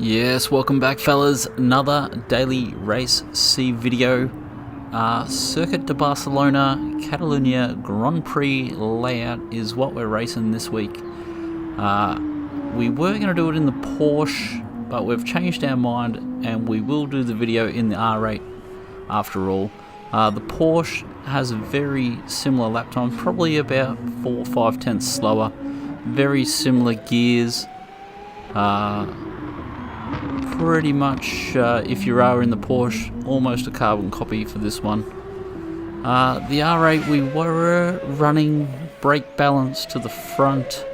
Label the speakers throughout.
Speaker 1: Yes, welcome back fellas, another daily race C video. Circuit de Barcelona, Catalunya Grand Prix layout is what we're racing this week. We were going to do it in the Porsche, but we've changed our mind and we will do the video in the R8 after all. The Porsche has a very similar lap time, probably about 4 or 5 tenths slower, very similar gears. Pretty much, if you are in the Porsche, almost a carbon copy for this one. The R8, we were running brake balance to the front.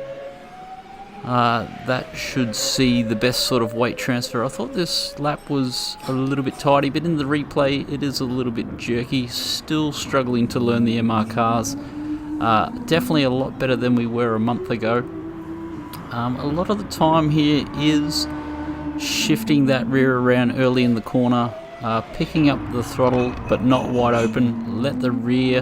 Speaker 1: That should see the best sort of weight transfer. I thought this lap was a little bit tidy, but in the replay it is a little bit jerky. Still struggling to learn the MR cars. Definitely a lot better than we were a month ago. A lot of the time here is shifting that rear around early in the corner, picking up the throttle but not wide open, let the rear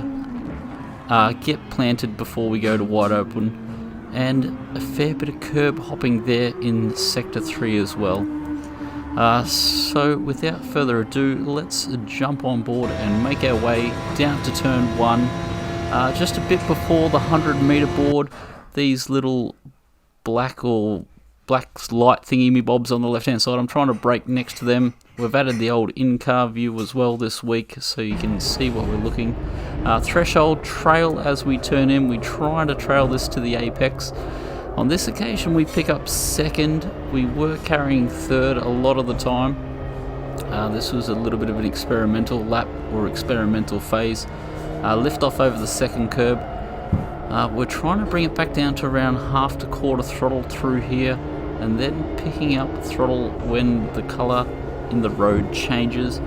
Speaker 1: get planted before we go to wide open, and a fair bit of curb hopping there in sector 3 as well. So without further ado, let's jump on board and make our way down to turn 1. Just a bit before the 100-meter board, these little black light thingy bobs on the left hand side. I'm trying to brake next to them. We've added the old in-car view as well this week so you can see what we're looking. Threshold trail as we turn in. We try to trail this to the apex. On this occasion we pick up second. We were carrying third a lot of the time. This was a little bit of an experimental lap or experimental phase. Lift off over the second curb. We're trying to bring it back down to around half to quarter throttle through here, and then picking up throttle when the colour in the road changes.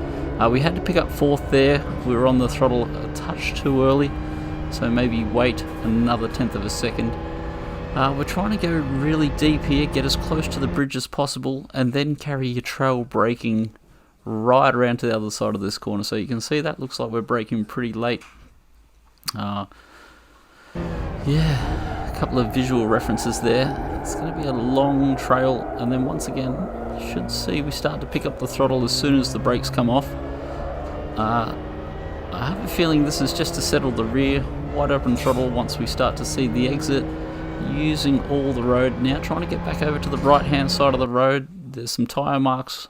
Speaker 1: We had to pick up fourth there. We were on the throttle a touch too early, so maybe wait another tenth of a second. We're trying to go really deep here, get as close to the bridge as possible, and then carry your trail braking right around to the other side of this corner. So you can see that looks like we're braking pretty late. Yeah, a couple of visual references there. It's going to be a long trail, and then once again, you should see we start to pick up the throttle as soon as the brakes come off. I have a feeling this is just to settle the rear, wide open throttle once we start to see the exit, using all the road. Now trying to get back over to the right hand side of the road. There's some tyre marks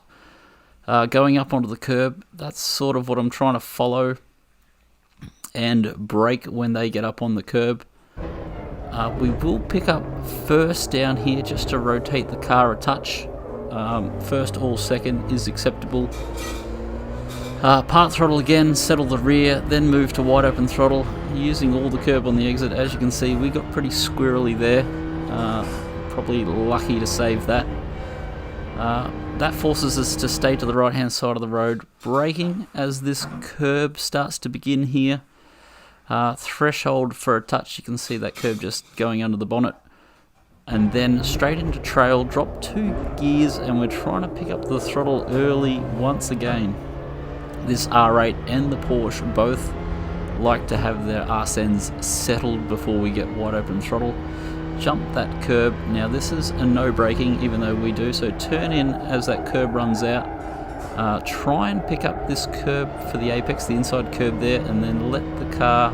Speaker 1: going up onto the curb. That's sort of what I'm trying to follow and brake when they get up on the curb. We will pick up first down here just to rotate the car a touch. First or second is acceptable. Part throttle again, settle the rear, then move to wide open throttle, using all the curb on the exit. As you can see, we got pretty squirrely there. Probably lucky to save that. That forces us to stay to the right hand side of the road, braking as this curb starts to begin here. Threshold for a touch, you can see that curb just going under the bonnet, and then straight into trail, drop 2 gears, and we're trying to pick up the throttle early once again. This R8 and the Porsche both like to have their arse ends settled before we get wide open throttle. Jump that curb. Now this is a no braking, even though we do, so turn in as that curb runs out. Try and pick up this curb for the apex, the inside curb there, and then let the car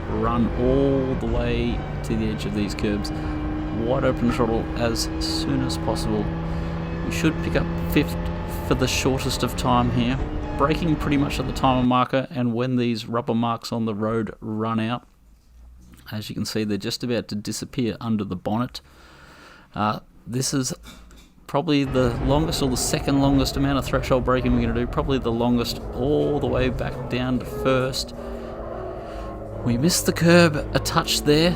Speaker 1: run all the way to the edge of these curbs. Wide open throttle as soon as possible. We should pick up 5th for the shortest of time here. Braking pretty much at the timer marker, and when these rubber marks on the road run out, as you can see, they're just about to disappear under the bonnet. This is probably the longest or the second longest amount of threshold braking we're going to do, probably the longest all the way back down to first. We missed the curb a touch there,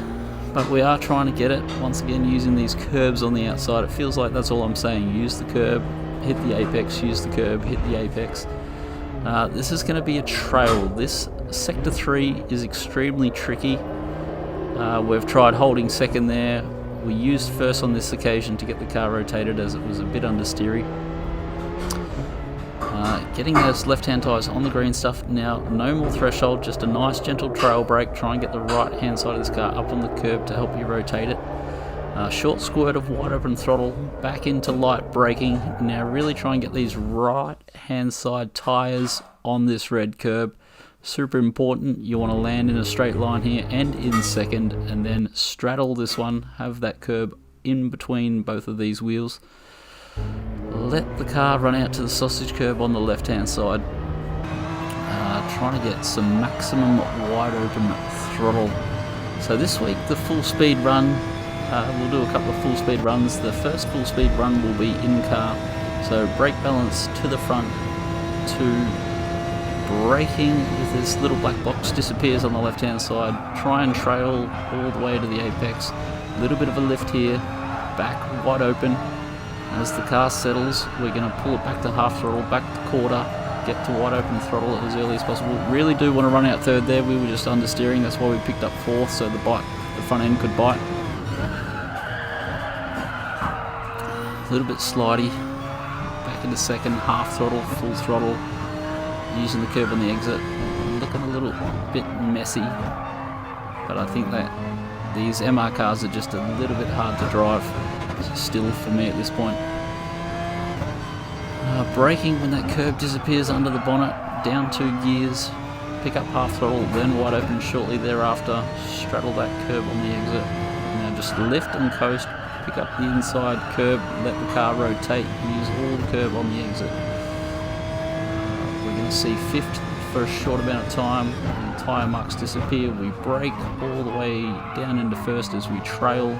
Speaker 1: but we are trying to get it, once again using these curbs on the outside. It feels like that's all I'm saying, use the curb, hit the apex, use the curb, hit the apex. This is going to be a trail. This sector 3 is extremely tricky. We've tried holding second there. We used first on this occasion to get the car rotated as it was a bit understeery. Getting those left-hand tyres on the green stuff. Now, no more threshold, just a nice gentle trail brake. Try and get the right-hand side of this car up on the curb to help you rotate it. Short squirt of wide open throttle, back into light braking. Now really try and get these right hand side tyres on this red curb. Super important, you want to land in a straight line here and in second, and then straddle this one, have that curb in between both of these wheels. Let the car run out to the sausage curb on the left hand side. Trying to get some maximum wide open throttle. So this week the full speed run, we'll do a couple of full speed runs. The first full speed run will be in car, so brake balance to the front, to braking with this little black box disappears on the left hand side. Try and trail all the way to the apex. A little bit of a lift here, back wide open. As the car settles, we're going to pull it back to half throttle, back to quarter, get to wide open throttle as early as possible. Really do want to run out third there. We were just understeering, that's why we picked up fourth, so the front end could bite. A little bit slidey, back into second, half throttle, full throttle, using the curb on the exit. Looking a little bit messy, but I think that these MR cars are just a little bit hard to drive still for me at this point. Braking when that curb disappears under the bonnet, down 2 gears, pick up half throttle, then wide open shortly thereafter, straddle that curb on the exit. Now just lift and coast, pick up the inside curb, let the car rotate, use all the curb on the exit. We're going to see fifth for a short amount of time, and tyre marks disappear. We brake all the way down into first as we trail,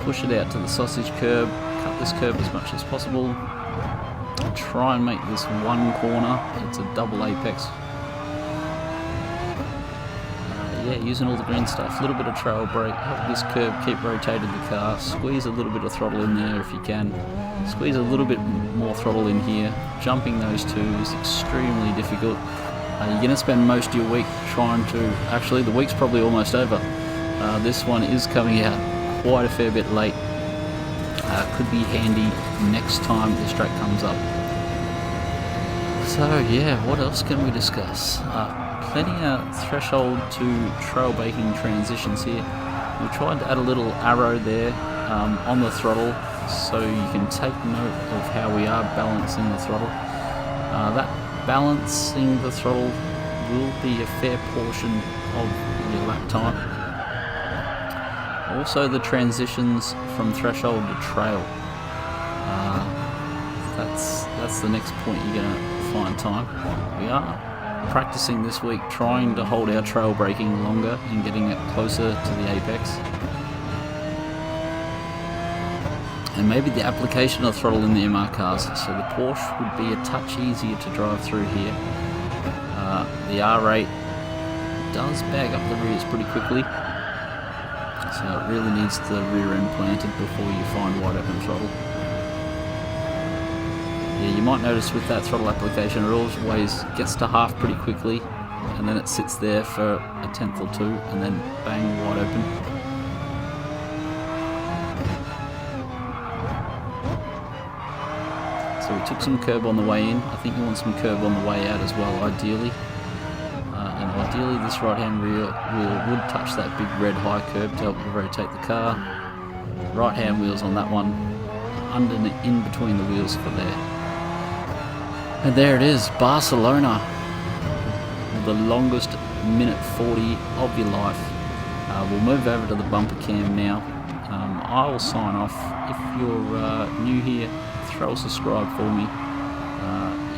Speaker 1: push it out to the sausage curb, cut this curb as much as possible, try and make this one corner. It's a double apex. Yeah, using all the green stuff, a little bit of trail brake, help this curb keep rotating the car, squeeze a little bit of throttle in there if you can, squeeze a little bit more throttle in here. Jumping those two is extremely difficult. You're going to spend most of your week trying to, actually the week's probably almost over. This one is coming out quite a fair bit late. Could be handy next time this track comes up. So yeah, what else can we discuss? Plenty of threshold to trail braking transitions here. We tried to add a little arrow there on the throttle so you can take note of how we are balancing the throttle. That balancing the throttle will be a fair portion of your lap time. Also the transitions from threshold to trail. That's the next point you're going to find time. We are practicing this week trying to hold our trail braking longer and getting it closer to the apex. And maybe the application of throttle in the MR cars, so the Porsche would be a touch easier to drive through here. The R8 does bag up the rears pretty quickly, so it really needs the rear end planted before you find wide open throttle. Yeah, you might notice with that throttle application it always gets to half pretty quickly, and then it sits there for a tenth or two, and then bang, wide open. So we took some curb on the way in. I think you want some curb on the way out as well, ideally. And ideally this right hand rear wheel would touch that big red high curb to help you rotate the car. Right hand wheels on that one, in between the wheels for there. And there it is, Barcelona, the longest minute 40 of your life. We'll move over to the bumper cam now. I will sign off. If you're new here, throw a subscribe for me.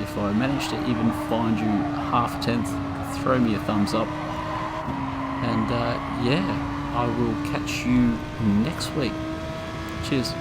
Speaker 1: If I manage to even find you half a tenth, throw me a thumbs up. And yeah, I will catch you next week. Cheers.